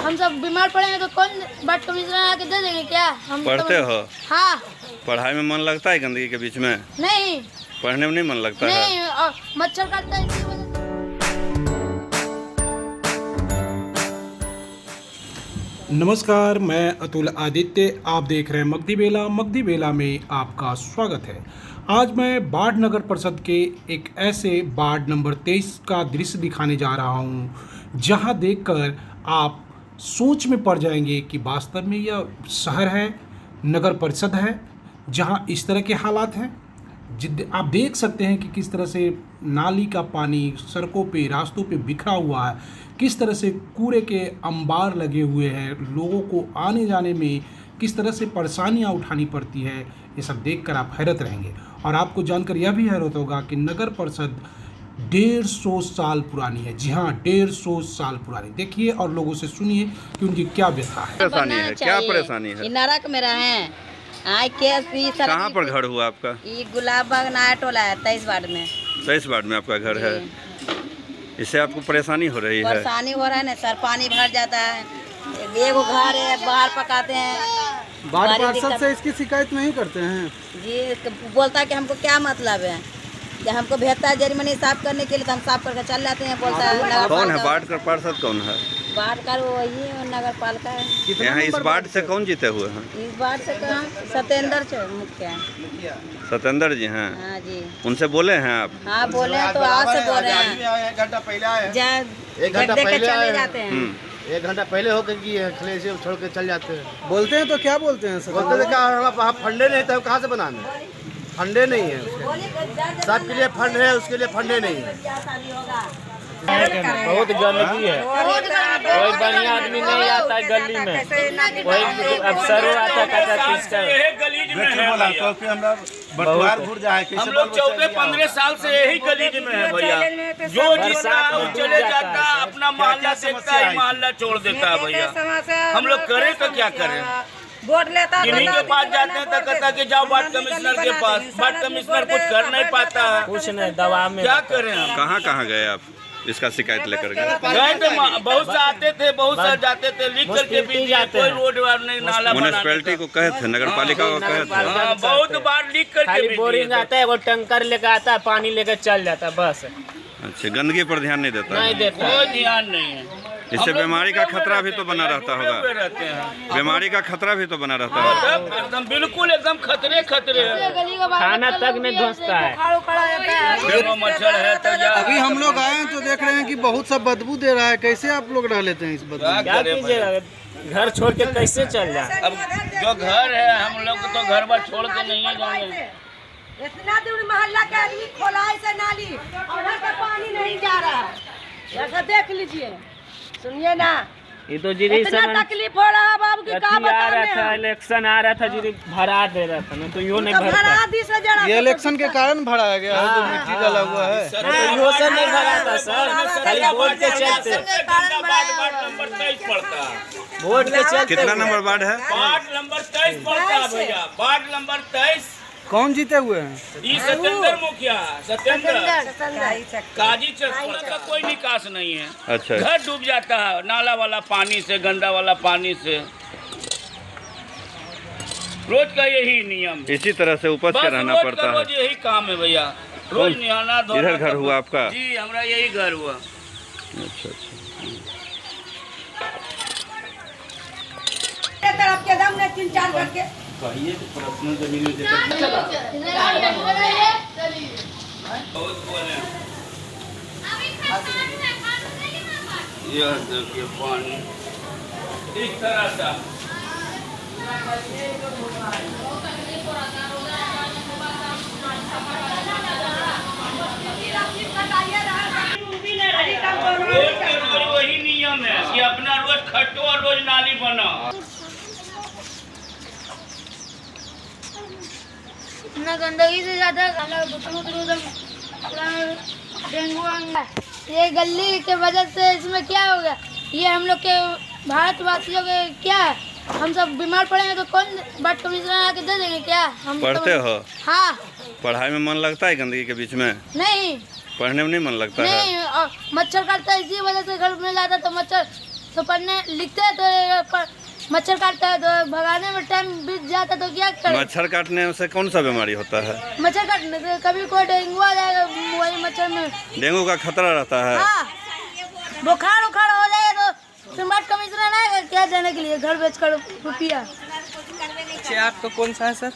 हम सब बीमार पड़ेंगे तो कौन वार्ड कमिश्नर आके दे देंगे क्या? हम पढ़ते हो? हाँ। पढ़ाई में मन लगता है गंदगी के बीच में? नहीं। पढ़ने में नहीं मन लगता है? नहीं, और मच्छर काटता है इसकी वजह से। नमस्कार, मैं अतुल आदित्य। आप देख रहे हैं मगधी बेला। मगधी बेला में आपका स्वागत है। आज मैं बाढ़ नगर परिषद के एक ऐसे वार्ड नंबर 23 का दृश्य दिखाने जा रहा हूं, जहां देखकर आप सोच में पड़ जाएंगे कि वास्तव में यह शहर है, नगर परिषद है, जहां इस तरह के हालात हैं। आप देख सकते हैं कि किस तरह से नाली का पानी सड़कों पे, रास्तों पे बिखरा हुआ है, किस तरह से कूड़े के अंबार लगे हुए हैं, लोगों को आने जाने में किस तरह से परेशानियां उठानी पड़ती है। ये सब देखकर आप हैरत रहेंगे। और आपको जानकर यह भी हैरत होगा कि नगर परिषद 150 साल पुरानी है। जी हाँ, 150 साल पुरानी। देखिए और लोगों से सुनिए कि उनकी क्या व्यथा है। परेशानी है, क्या परेशानी है? नरक में रहे। कहाँ पर घर हुआ आपका? ये गुलाब बाग नया टोला है, 23 वार्ड में। 23 वार्ड में आपका घर है। इससे आपको परेशानी हो रही है? परेशानी हो रहा है ना सर, पानी भर जाता है। एगो घर है, बाहर पकाते हैं। वार्ड पार्षद से इसकी शिकायत नहीं करते हैं? जी बोलता है कि हमको क्या मतलब है, कि हमको भेजता है जरिमानी साफ करने के लिए, तो हम साफ करके चल जाते हैं। बोलता है कौन है वार्ड का पार्षद? कौन है वार्ड का? वही नगर पालिका है। यहाँ इस वार्ड से कौन जीते हुए हैं? इस वार्ड से सत्येंद्र मुखिया। सत्येंद्र जी हैं? हाँ जी। उनसे बोले हैं आप? हाँ बोले हैं, तो आज से बोल रहे हैं। 1 घंटा पहले आए, 1 घंटा पहले चले जाते हैं। 1 घंटा पहले होकर कि छोड़ के चल जाते हैं। बोलते हैं तो क्या बोलते हैं? बोलते हैं क्या फंडे नहीं तो कहाँ से बनाने? फंडे नहीं है, सबके लिए फंड है, उसके लिए फंडे नहीं है। बहुत गंदगी है, कोई बढ़िया आदमी नहीं आता है गली में, कोई अफसर आता हम लोग 14-15 साल से यही गली में है भैया। जो जीता वो चले जाता, अपना मोहल्ला देखता है, मोहल्ला छोड़ देता है भैया। हम लोग करें तो क्या करें? वोट लेता किन्हीं के पास जाते हैं तो कहता कि जाओ वार्ड कमिश्नर के पास। वार्ड कमिश्नर कुछ कर नहीं पाता है, कुछ नहीं, दवा में क्या करें हम? कहाँ गए आप इसका शिकायत लेकर गए? गए तो बहुत से आते थे, बहुत से जाते थे, लिख करके भी जाते, कोई रोड वार नहीं, नाला म्यूनिसिपैलिटी को कहे थे, नगर पालिका को कहे थे। बहुत बार लिख करके खाली बोरिंग आता है, वो टंकर लेकर आता है, पानी लेकर चल जाता है, बस। अच्छा, गंदगी पर ध्यान नहीं देता? नहीं देता, कोई ध्यान नहीं है। इससे बीमारी का खतरा भी तो बना रहता होगा। बीमारी का खतरा भी तो बना रहता है। एकदम बिल्कुल एकदम खतरे खाना तक नहीं घुसता है। मच्छर है तो अभी हम लोग आए हैं तो देख रहे हैं कि बहुत सा बदबू दे रहा है। कैसे आप लोग रह लेते हैं इस बदबू? क्या कीजिएगा, घर छोड़ के कैसे चल जाए? अब जो घर है, हम लोग तो घर बार छोड़ के नहीं जाएंगे। इतना दूर मोहल्ला के आदमी खोला है से नाली, और घर का पानी नहीं जा रहा है। ऐसा देख लीजिए, सुनिए ना, ये तो जीरी इतना तकलीफ हो रहा है बाबू की, क्या आ बताएं रहा था, हम? इलेक्शन आ रहा था, जीरी भरा दे रहा था ना, तो यो नहीं भरता। भरा दी से जरा ये इलेक्शन के कारण भराया गया है, जो मिट्टी डाला हुआ है। यो सब नहीं भरा था सर, खाली वोट के चलते। वार्ड नंबर 23 पड़ता है। वोट के चलते। कितना नंबर वार्ड है? वार्ड नंबर 23 पड़ता है भैया। Ward number 23। कौन जीते हुए हैं? ये सत्येंद्र मुखिया, सत्येंद्र काजी चक का कोई निकास नहीं है। अच्छा, घर डूब जाता है नाला वाला पानी से, गंदा वाला पानी से। रोज का यही नियम है। इसी तरह से उपज के रहना पड़ता है। रोज यही काम है भैया, रोज निहाना धोना। इधर घर हुआ आपका? जी, हमारा यही घर हुआ। अच्छा। तरफ के दम ने 3-4 करके पर्सनल जमीन में यह देखिए पानी इस तरह से। रोज वही नियम है कि अपना रोज खटो और रोज नाली बनाओ। इतना गंदगी से ज्यादा डेंगू आएगा। ये गली के वजह से इसमें क्या हो गया, ये हम लोग के भारतवासियों के क्या है, हम सब बीमार पड़ेंगे तो कौन वार्ड कमिश्नर आके दे देंगे क्या? हम पढ़ते हो? हाँ। पढ़ाई में मन लगता है गंदगी के बीच में? नहीं। पढ़ने में नहीं मन लगता है? नहीं, और मच्छर काटता है, इसी वजह से घर में लाता तो मच्छर तो पढ़ने लिखते हैं तो मच्छर काटता है, तो भगाने में टाइम बीत जाता है, तो क्या करें? मच्छर काटने से कौन सा बीमारी होता है? मच्छर काटने से कभी कोई डेंगू आ जाएगा वही मच्छर में। डेंगू का खतरा रहता है। हाँ, बुखार उखार हो जाए तो स्मार्ट कमिश्नर आएगा क्या देने के लिए घर बेच कर रुपया। आपका कौन सा है सर?